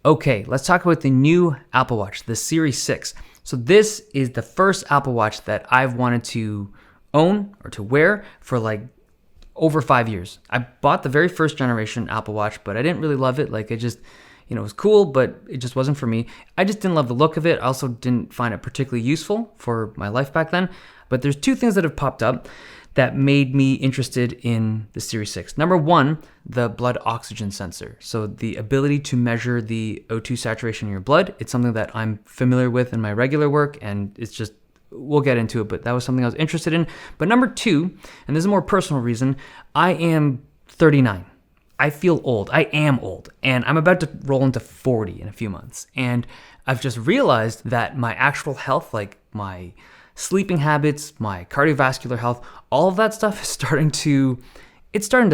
Okay, let's talk about the new Apple Watch, the Series 6. So this is the first Apple Watch that I've wanted to own or to wear for like over 5 years. I bought the very first generation Apple Watch, but I didn't really love it. Like it just, it was cool, but it just wasn't for me. I just didn't love the look of it. I also didn't find it particularly useful for my life back then. But there's two things that have popped up that made me interested in the Series 6. Number one, the blood oxygen sensor. So the ability to measure the O2 saturation in your blood. It's something that I'm familiar with in my regular work, and it's just, we'll get into it, but that was something I was interested in. But number two, and this is a more personal reason, I am 39. I feel old. I am old, and I'm about to roll into 40 in a few months. And I've just realized that my actual health, like my sleeping habits, my cardiovascular health, all of that stuff is starting to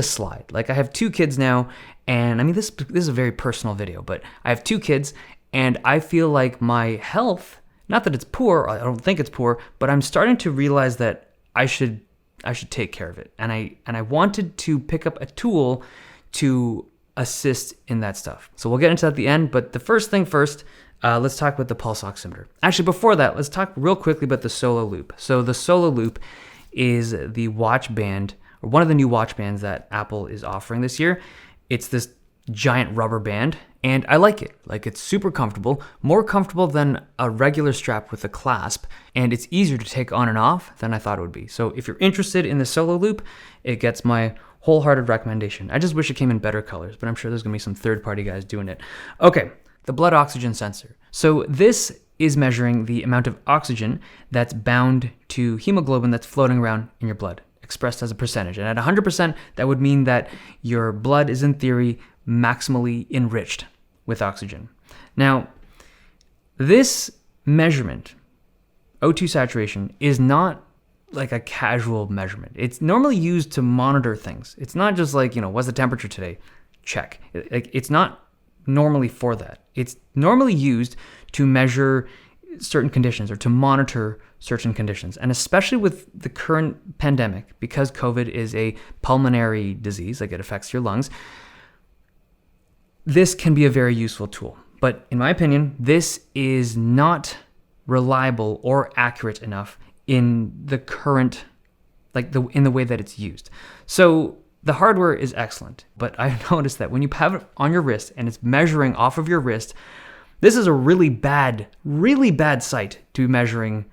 slide. Like I have 2 kids now, and I mean, this is a very personal video, but I have 2 kids, and I feel like my health, not that it's poor, I don't think it's poor, but I'm starting to realize that I should take care of it. And I wanted to pick up a tool to assist in that stuff. So we'll get into that at the end, but the first thing first, let's talk about the pulse oximeter. Actually, before that, let's talk real quickly about the Solo Loop. So the Solo Loop is the watch band, or one of the new watch bands that Apple is offering this year. It's this giant rubber band, and I like it. Like, it's super comfortable, more comfortable than a regular strap with a clasp, and it's easier to take on and off than I thought it would be. So if you're interested in the Solo Loop, it gets my wholehearted recommendation. I just wish it came in better colors, but I'm sure there's gonna be some third-party guys doing it. Okay, the blood oxygen sensor. So this is measuring the amount of oxygen that's bound to hemoglobin that's floating around in your blood, expressed as a percentage. And at 100%, that would mean that your blood is, in theory, maximally enriched with oxygen. Now, this measurement, O2 saturation, is not like a casual measurement. It's normally used to monitor things. It's not just like, what's the temperature today? Check. It's not normally for that. It's normally used to measure certain conditions or to monitor certain conditions. And especially with the current pandemic, because COVID is a pulmonary disease, like it affects your lungs, this can be a very useful tool. But in my opinion, this is not reliable or accurate enough in the current, in the way that it's used. So the hardware is excellent, but I've noticed that when you have it on your wrist and it's measuring off of your wrist, this is a really bad site to be measuring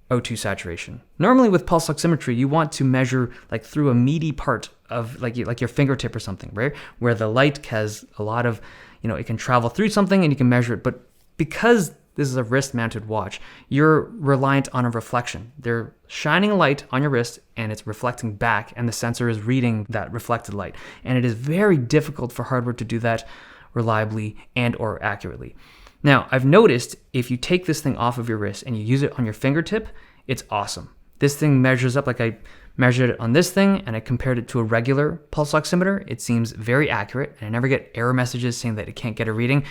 O2 saturation. Normally with pulse oximetry, you want to measure like through a meaty part of like your fingertip or something, right? Where the light has a lot of, it can travel through something and you can measure it. But because this is a wrist-mounted watch, you're reliant on a reflection. They're shining a light on your wrist and it's reflecting back, and the sensor is reading that reflected light. And it is very difficult for hardware to do that reliably and or accurately. Now, I've noticed if you take this thing off of your wrist and you use it on your fingertip, it's awesome. This thing measures up, like I measured it on this thing and I compared it to a regular pulse oximeter. It seems very accurate, and I never get error messages saying that it can't get a reading.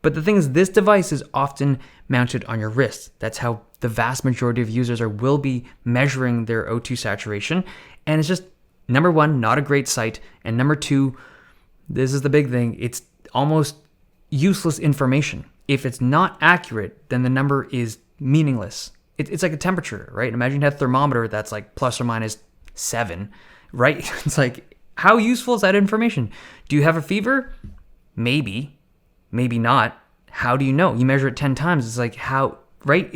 But the thing is, this device is often mounted on your wrist. That's how the vast majority of users will be measuring their O2 saturation. And it's just, number one, not a great site. And number two, this is the big thing, it's almost useless information. If it's not accurate, then the number is meaningless. It's like a temperature, right? Imagine you had a thermometer that's like plus or minus 7, right? It's like, how useful is that information? Do you have a fever? Maybe not. How do you know? You measure it 10 times. It's like, how, right?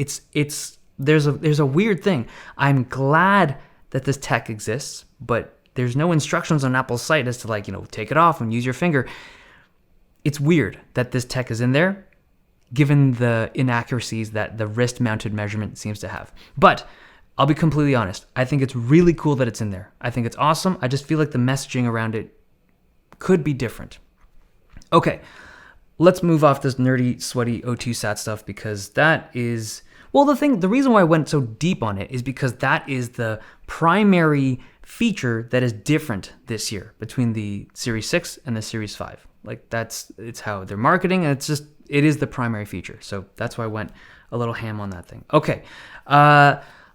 There's a weird thing. I'm glad that this tech exists, but there's no instructions on Apple's site as to take it off and use your finger. It's weird that this tech is in there, given the inaccuracies that the wrist-mounted measurement seems to have. But I'll be completely honest. I think it's really cool that it's in there. I think it's awesome. I just feel like the messaging around it could be different. Okay, let's move off this nerdy, sweaty O2 sat stuff, because that is, the reason why I went so deep on it is because that is the primary feature that is different this year between the Series 6 and the Series 5. It's how they're marketing, and it is the primary feature. So that's why I went a little ham on that thing. Okay,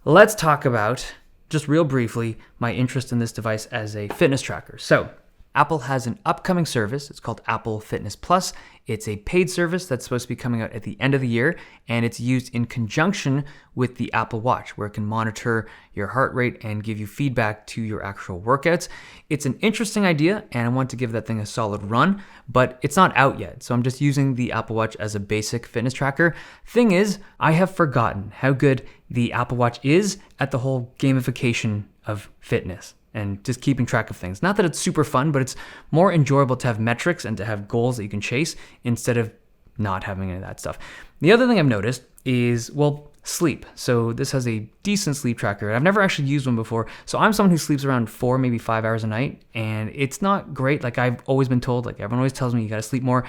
let's talk about, just real briefly, my interest in this device as a fitness tracker. So Apple has an upcoming service. It's called Apple Fitness Plus. It's a paid service that's supposed to be coming out at the end of the year, and it's used in conjunction with the Apple Watch, where it can monitor your heart rate and give you feedback to your actual workouts. It's an interesting idea, and I want to give that thing a solid run, but it's not out yet. So I'm just using the Apple Watch as a basic fitness tracker. Thing is, I have forgotten how good the Apple Watch is at the whole gamification of fitness and just keeping track of things. Not that it's super fun, but it's more enjoyable to have metrics and to have goals that you can chase instead of not having any of that stuff. The other thing I've noticed is, well, sleep. So this has a decent sleep tracker. I've never actually used one before. So I'm someone who sleeps around 4, maybe 5 hours a night, and it's not great. Like I've always been told, like everyone always tells me you gotta sleep more.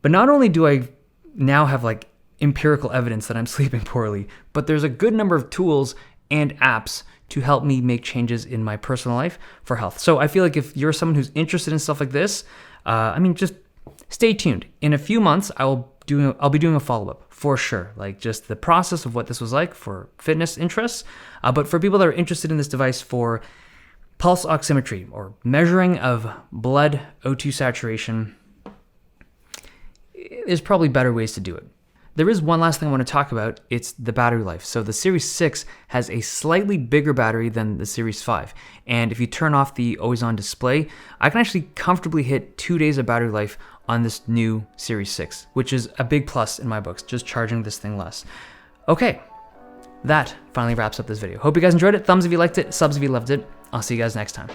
But not only do I now have like empirical evidence that I'm sleeping poorly, but there's a good number of tools and apps to help me make changes in my personal life for health. So I feel like if you're someone who's interested in stuff like this, just stay tuned. In a few months, I'll be doing a follow-up for sure, like just the process of what this was like for fitness interests. But for people that are interested in this device for pulse oximetry or measuring of blood O2 saturation, there's probably better ways to do it. There is one last thing I want to talk about. It's the battery life. So the Series 6 has a slightly bigger battery than the Series 5. And if you turn off the always-on display, I can actually comfortably hit 2 days of battery life on this new Series 6, which is a big plus in my books, just charging this thing less. Okay, that finally wraps up this video. Hope you guys enjoyed it. Thumbs if you liked it, subs if you loved it. I'll see you guys next time.